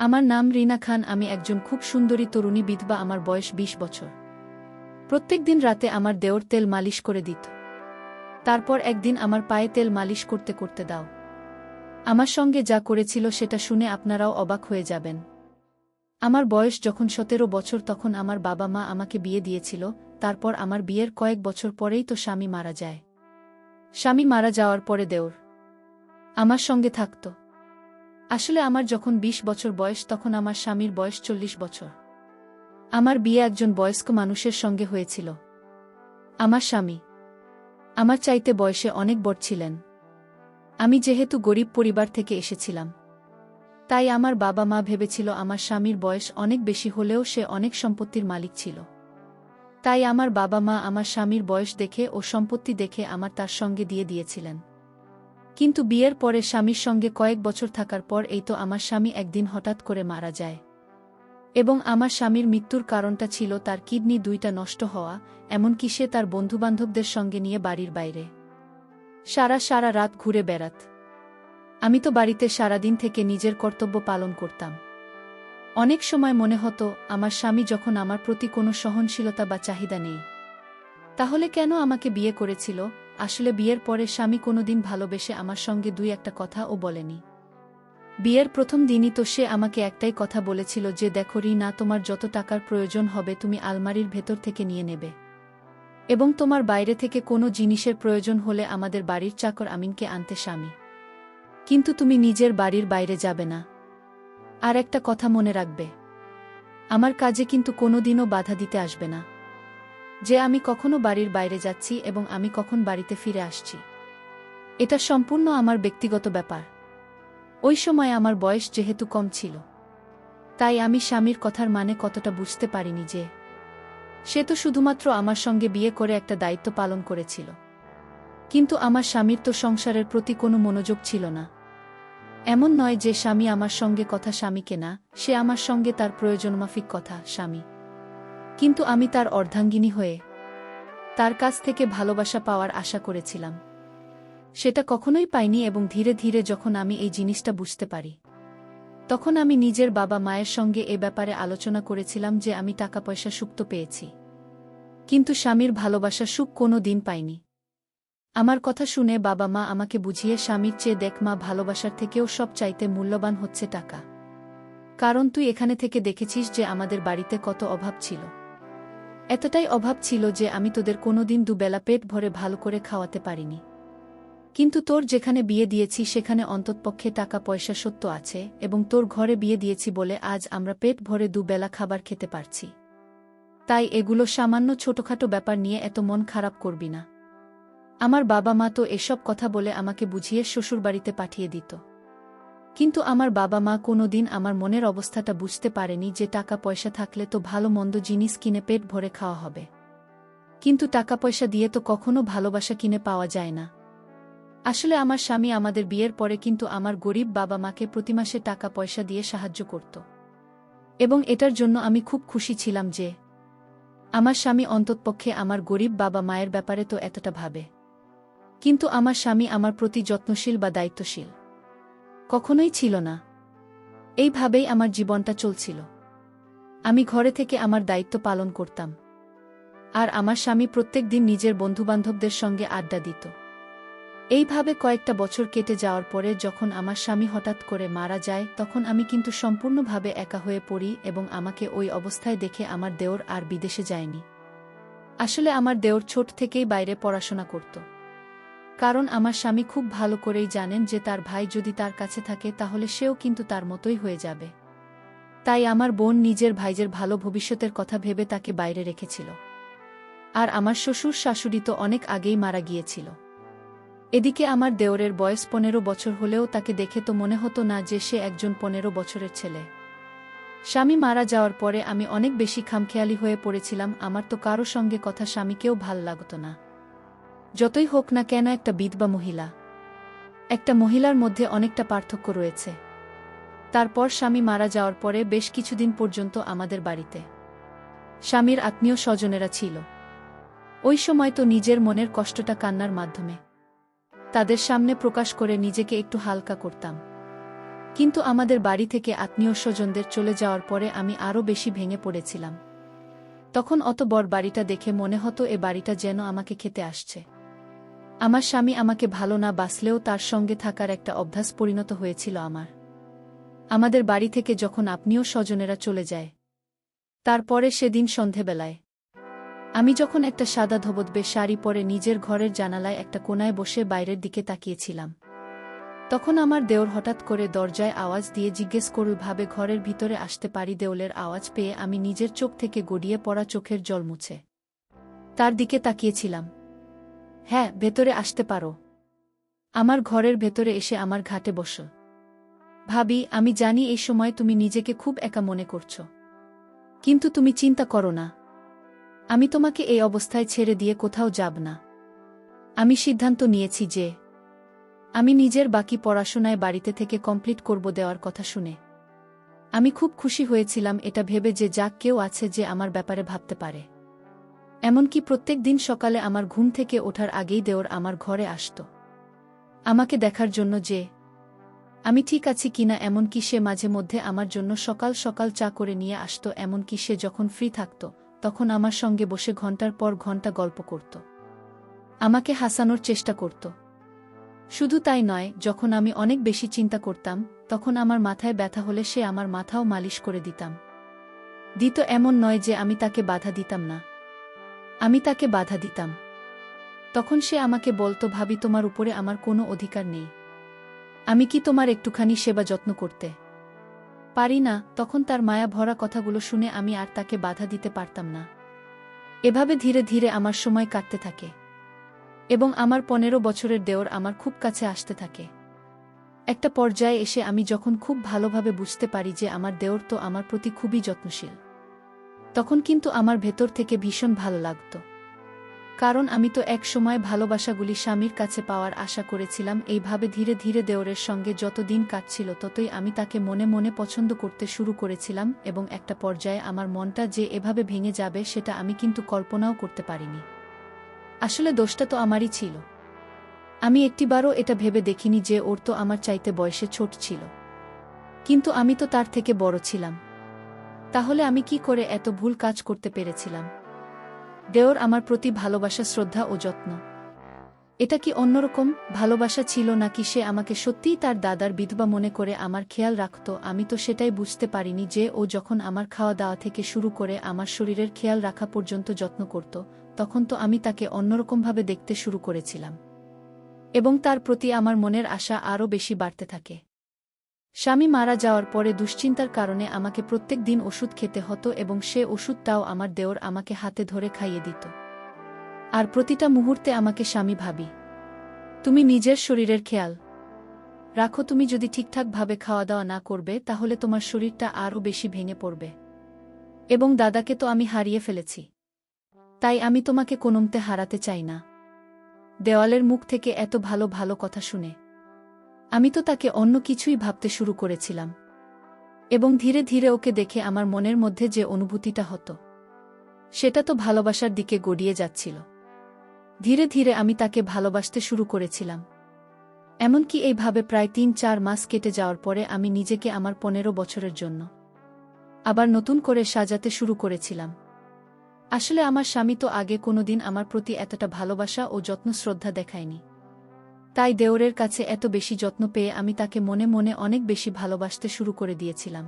আমার নাম রিনা খান। আমি একজন খুব সুন্দরী তরুণী বিধবা। আমার বয়স ২০ বছর। প্রত্যেক দিন রাতে আমার দেওর তেল মালিশ করে দিত। তারপর একদিন আমার পায়ে তেল মালিশ করতে করতে দাও আমার সঙ্গে যা করেছিল সেটা শুনে আপনারাও অবাক হয়ে যাবেন। আমার বয়স যখন ১৭ বছর তখন আমার বাবা মা আমাকে বিয়ে দিয়েছিল। তারপর আমার বিয়ের কয়েক বছর পরেই তো স্বামী মারা যায়। স্বামী মারা যাওয়ার পরে দেওর আমার সঙ্গে থাকত। আসলে আমার যখন ২০ বছর বয়স তখন আমার স্বামীর বয়স ৪০ বছর। আমার বিয়ে একজন বয়স্ক মানুষের সঙ্গে হয়েছিল। আমার স্বামী আমার চাইতে বয়সে অনেক বড় ছিলেন। আমি যেহেতু গরিব পরিবার থেকে এসেছিলাম, তাই আমার বাবা মা ভেবেছিল আমার স্বামীর বয়স অনেক বেশি হলেও সে অনেক সম্পত্তির মালিক ছিল। তাই আমার বাবা মা আমার স্বামীর বয়স দেখে ও সম্পত্তি দেখে আমার তার সঙ্গে দিয়ে দিয়েছিলেন। কিন্তু বিয়ের পরে স্বামীর সঙ্গে কয়েক বছর থাকার পর এই তো আমার স্বামী একদিন হঠাৎ করে মারা যায়। এবং আমার স্বামীর মৃত্যুর কারণটা ছিল তার কিডনি ২টা নষ্ট হওয়া, এমনকি সে তার বন্ধুবান্ধবদের সঙ্গে নিয়ে বাড়ির বাইরে সারা রাত ঘুরে বেড়াত। আমি তো বাড়িতে সারাদিন থেকে নিজের কর্তব্য পালন করতাম। অনেক সময় মনে হতো আমার স্বামী যখন আমার প্রতি কোনো সহনশীলতা বা চাহিদা নেই, তাহলে কেন আমাকে বিয়ে করেছিল? আসলে বিয়ের পরে স্বামী কোনোদিন ভালোবেসে আমার সঙ্গে ২-১টা কথাও বলেনি। বিয়ের প্রথম দিনই তো সে আমাকে একটাই কথা বলেছিল যে, দেখো রিনা, তোমার যত টাকার প্রয়োজন হবে তুমি আলমারির ভেতর থেকে নিয়ে নেবে, এবং তোমার বাইরে থেকে কোনো জিনিসের প্রয়োজন হলে আমাদের বাড়ির চাকর আমিনকে আনতে স্বামী, কিন্তু তুমি নিজের বাড়ির বাইরে যাবে না। আর একটা কথা মনে রাখবে, আমার কাজে কিন্তু কোনোদিনও বাধা দিতে আসবে না, যে আমি কখনো বাড়ির বাইরে যাচ্ছি এবং আমি কখন বাড়িতে ফিরে আসছি। এটা সম্পূর্ণ আমার ব্যক্তিগত ব্যাপার। ওই সময় আমার বয়স যেহেতু কম ছিল, তাই আমি স্বামীর কথার মানে কতটা বুঝতে পারিনি যে সে তো শুধুমাত্র আমার সঙ্গে বিয়ে করে একটা দায়িত্ব পালন করেছিল, কিন্তু আমার স্বামীর তো সংসারের প্রতি কোনো মনোযোগ ছিল না। এমন নয় যে স্বামী আমার সঙ্গে কথা স্বামীকে না, সে আমার সঙ্গে তার প্রয়োজনমাফিক কথা স্বামী, কিন্তু আমি তার অর্ধাঙ্গিনী হয়ে তার কাছ থেকে ভালোবাসা পাওয়ার আশা করেছিলাম। সেটা কখনোই পাইনি এবং ধীরে ধীরে যখন আমি এই জিনিসটা বুঝতে পারি, তখন আমি নিজের বাবা মায়ের সঙ্গে এ ব্যাপারে আলোচনা করেছিলাম যে আমি টাকা পয়সা সুখ তো পেয়েছি, কিন্তু স্বামীর ভালোবাসা সুখ কোনো দিন পাইনি। আমার কথা শুনে বাবা মা আমাকে বুঝিয়ে স্বামীর চেয়ে দেখ মা, ভালোবাসার থেকেও সব চাইতে মূল্যবান হচ্ছে টাকা। কারণ তুই এখানে থেকে দেখেছিস যে আমাদের বাড়িতে কত অভাব ছিল। এতটাই অভাব ছিল যে আমি তোদের কোনোদিন দুবেলা পেট ভরে ভালো করে খাওয়াতে পারিনি, কিন্তু তোর যেখানে বিয়ে দিয়েছি সেখানে অন্ততপক্ষে টাকা পয়সা সত্য আছে, এবং তোর ঘরে বিয়ে দিয়েছি বলে আজ আমরা পেট ভরে দুবেলা খাবার খেতে পারছি। তাই এগুলো সামান্য ছোটখাটো ব্যাপার নিয়ে এত মন খারাপ করবি না। আমার বাবা মা তো এসব কথা বলে আমাকে বুঝিয়ে শ্বশুরবাড়িতে পাঠিয়ে দিত, কিন্তু আমার বাবা মা কোনোদিন আমার মনের অবস্থাটা বুঝতে পারেনি যে টাকা পয়সা থাকলে তো ভালো মন্দ জিনিস কিনে পেট ভরে খাওয়া হবে, কিন্তু টাকা পয়সা দিয়ে তো কখনো ভালোবাসা কিনে পাওয়া যায় না। আসলে আমার স্বামী আমাদের বিয়ের পরে কিন্তু আমার গরিব বাবা মাকে প্রতি মাসে টাকা পয়সা দিয়ে সাহায্য করত, এবং এটার জন্য আমি খুব খুশি ছিলাম যে আমার স্বামী অন্ততপক্ষে আমার গরিব বাবা মায়ের ব্যাপারে তো এতটা ভাবে। কিন্তু আমার স্বামী আমার প্রতি যত্নশীল বা দায়িত্বশীল কখনোই ছিল না। এইভাবেই আমার জীবনটা চলছিল। আমি ঘরে থেকে আমার দায়িত্ব পালন করতাম, আর আমার স্বামী প্রত্যেক দিন নিজের বন্ধুবান্ধবদের সঙ্গে আড্ডা দিত। এইভাবে কয়েকটা বছর কেটে যাওয়ার পরে যখন আমার স্বামী হঠাৎ করে মারা যায়, তখন আমি কিন্তু সম্পূর্ণভাবে একা হয়ে পড়ি, এবং আমাকে ওই অবস্থায় দেখে আমার দেওর আর বিদেশে যায়নি। আসলে আমার দেওর ছোট থেকেই বাইরে পড়াশোনা করত, কারণ আমার স্বামী খুব ভালো করেই জানেন যে তার ভাই যদি তার কাছে থাকে তাহলে সেও কিন্তু তার মতোই হয়ে যাবে। তাই আমার বোন নিজের ভাইয়ের ভালো ভবিষ্যতের কথা ভেবে তাকে বাইরে রেখেছিল। আর আমার শ্বশুর শাশুড়ি তো অনেক আগেই মারা গিয়েছিল। এদিকে আমার দেওরের বয়স ১৫ বছর হলেও তাকে দেখে তো মনে হতো না যে সে একজন ১৫ বছরের ছেলে। স্বামী মারা যাওয়ার পরে আমি অনেক বেশি খামখেয়ালি হয়ে পড়েছিলাম। আমার তো কারো সঙ্গে কথা স্বামীকেও ভাল লাগত না। যতই হোক না কেন, একটা বিধবা মহিলা, একটা মহিলার মধ্যে অনেকটা পার্থক্য রয়েছে। তারপর স্বামী মারা যাওয়ার পরে বেশ কিছুদিন পর্যন্ত আমাদের বাড়িতে স্বামীর আত্মীয় স্বজনেরা ছিল। ওই সময় তো নিজের মনের কষ্টটা কান্নার মাধ্যমে তাদের সামনে প্রকাশ করে নিজেকে একটু হালকা করতাম। কিন্তু আমাদের বাড়ি থেকে আত্মীয় স্বজনদের চলে যাওয়ার পরে আমি আরও বেশি ভেঙে পড়েছিলাম। তখন অত বড় বাড়িটা দেখে মনে হতো এ বাড়িটা যেন আমাকে খেতে আসছে। আমার স্বামী আমাকে ভালো না বাসলেও তার সঙ্গে থাকার একটা অভ্যাস পরিণত হয়েছিল আমার। আমাদের বাড়ি থেকে যখন আত্মীয় স্বজনেরা চলে যায়, তারপরে সেদিন সন্ধেবেলায় আমি যখন একটা সাদা ধবধবে শাড়ি পরে নিজের ঘরের জানালায় একটা কোণায় বসে বাইরের দিকে তাকিয়েছিলাম, তখন আমার দেওর হঠাৎ করে দরজায় আওয়াজ দিয়ে জিজ্ঞেস করল ভাবে ঘরের ভিতরে আসতে পারি। দেওলের আওয়াজ পেয়ে আমি নিজের চোখ থেকে গড়িয়ে পড়া চোখের জল মুছে তার দিকে তাকিয়েছিলাম। হ্যাঁ, ভেতরে আসতে পারো। আমার ঘরের ভেতরে এসে আমার ঘাটে বস। ভাবি, আমি জানি এই সময় তুমি নিজেকে খুব একা মনে করছো, কিন্তু তুমি চিন্তা করো না, আমি তোমাকে এই অবস্থায় ছেড়ে দিয়ে কোথাও যাব না। আমি সিদ্ধান্ত নিয়েছি যে আমি নিজের বাকি পড়াশোনায় বাড়িতে থেকে কমপ্লিট করব। দেওয়ার কথা শুনে আমি খুব খুশি হয়েছিলাম, এটা ভেবে যে যাক কেউ আছে যে আমার ব্যাপারে ভাবতে পারে। এমনকি প্রত্যেক দিন সকালে আমার ঘুম থেকে ওঠার আগেই দেওর আমার ঘরে আসত আমাকে দেখার জন্য যে আমি ঠিক আছি কিনা। এমনকি সে মাঝে মধ্যে আমার জন্য সকাল সকাল চা করে নিয়ে আসত। এমনকি সে যখন ফ্রি থাকত তখন আমার সঙ্গে বসে ঘন্টার পর ঘন্টা গল্প করত, আমাকে হাসানোর চেষ্টা করত। শুধু তাই নয়, যখন আমি অনেক বেশি চিন্তা করতাম তখন আমার মাথায় ব্যথা হলে সে আমার মাথাও মালিশ করে দিত। এমন নয় যে আমি তাকে বাধা দিতাম না, আমি তাকে বাধা দিতাম। তখন সে আমাকে বলতো, ভাবি, তোমার উপরে আমার কোনো অধিকার নেই, আমি কি তোমার একটুখানি সেবা যত্ন করতে পারি না? তখন তার মায়া ভরা কথাগুলো শুনে আমি আর তাকে বাধা দিতে পারতাম না। এভাবে ধীরে ধীরে আমার সময় কাটতে থাকে এবং আমার 15 বছরের দেওর আমার খুব কাছে আসতে থাকে। একটা পর্যায়ে এসে আমি যখন খুব ভালোভাবে বুঝতে পারি যে আমার দেওর তো আমার প্রতি খুবই যত্নশীল, তখন কিন্তু আমার ভেতর থেকে ভীষণ ভালো লাগত। কারণ আমি তো এক সময় ভালোবাসাগুলি স্বামীর কাছে পাওয়ার আশা করেছিলাম। এইভাবে ধীরে ধীরে দেওরের সঙ্গে যত দিন কাটছিল ততই আমি তাকে মনে মনে পছন্দ করতে শুরু করেছিলাম এবং একটা পর্যায়ে আমার মনটা যে এভাবে ভেঙে যাবে সেটা আমি কিন্তু কল্পনাও করতে পারিনি। আসলে দোষটা তো আমারই ছিল। আমি একটিবারও এটা ভেবে দেখিনি যে ওর তো আমার চাইতে বয়সে ছোট ছিল, কিন্তু আমি তো তার থেকে বড় ছিলাম। তাহলে আমি কি করে এত ভুল কাজ করতে পেরেছিলাম? দেওর আমার প্রতি ভালোবাসা, শ্রদ্ধা ও যত্ন, এটা কি অন্যরকম ভালোবাসা ছিল, নাকি সে আমাকে সত্যিই তার দাদার বিধবা মনে করে আমার খেয়াল রাখত? আমি তো সেটাই বুঝতে পারিনি যে ও যখন আমার খাওয়া দাওয়া থেকে শুরু করে আমার শরীরের খেয়াল রাখা পর্যন্ত যত্ন করত, তখন তো আমি তাকে অন্যরকমভাবে দেখতে শুরু করেছিলাম এবং তার প্রতি আমার মনের আশা আরও বেশি বাড়তে থাকে। স্বামী মারা যাওয়ার পরে দুশ্চিন্তার কারণে আমাকে প্রত্যেক দিন ওষুধ খেতে হতো এবং সে ওষুধটাও আমার দেওর আমাকে হাতে ধরে খাইয়ে দিত। আর প্রতিটা মুহূর্তে আমাকে, স্বামী, ভাবি, তুমি নিজের শরীরের খেয়াল রাখো, তুমি যদি ঠিকঠাকভাবে খাওয়া দাওয়া না করবে তাহলে তোমার শরীরটা আরও বেশি ভেঙে পড়বে। এবং দাদাকে তো আমি হারিয়ে ফেলেছি, তাই আমি তোমাকে কোনোমতে হারাতে চাই না। দেওয়ালের মুখ থেকে এত ভালো ভালো কথা শুনে আমি তো তাকে অন্য কিছুই ভাবতে শুরু করেছিলাম এবং ধীরে ধীরে ওকে দেখে আমার মনের মধ্যে যে অনুভূতিটা হতো সেটা তো ভালোবাসার দিকে গড়িয়ে যাচ্ছিল। ধীরে ধীরে আমি তাকে ভালোবাসতে শুরু করেছিলাম। এমনকি এইভাবে প্রায় 3-4 মাস কেটে যাওয়ার পরে আমি নিজেকে আমার 15 বছরের জন্য আবার নতুন করে সাজাতে শুরু করেছিলাম। আসলে আমার স্বামী তো আগে কোনোদিন আমার প্রতি এতটা ভালোবাসা ও যত্ন শ্রদ্ধা দেখায়নি, তাই দেওরের কাছে এত বেশি যত্ন পেয়ে আমি তাকে মনে মনে অনেক বেশি ভালোবাসতে শুরু করে দিয়েছিলাম।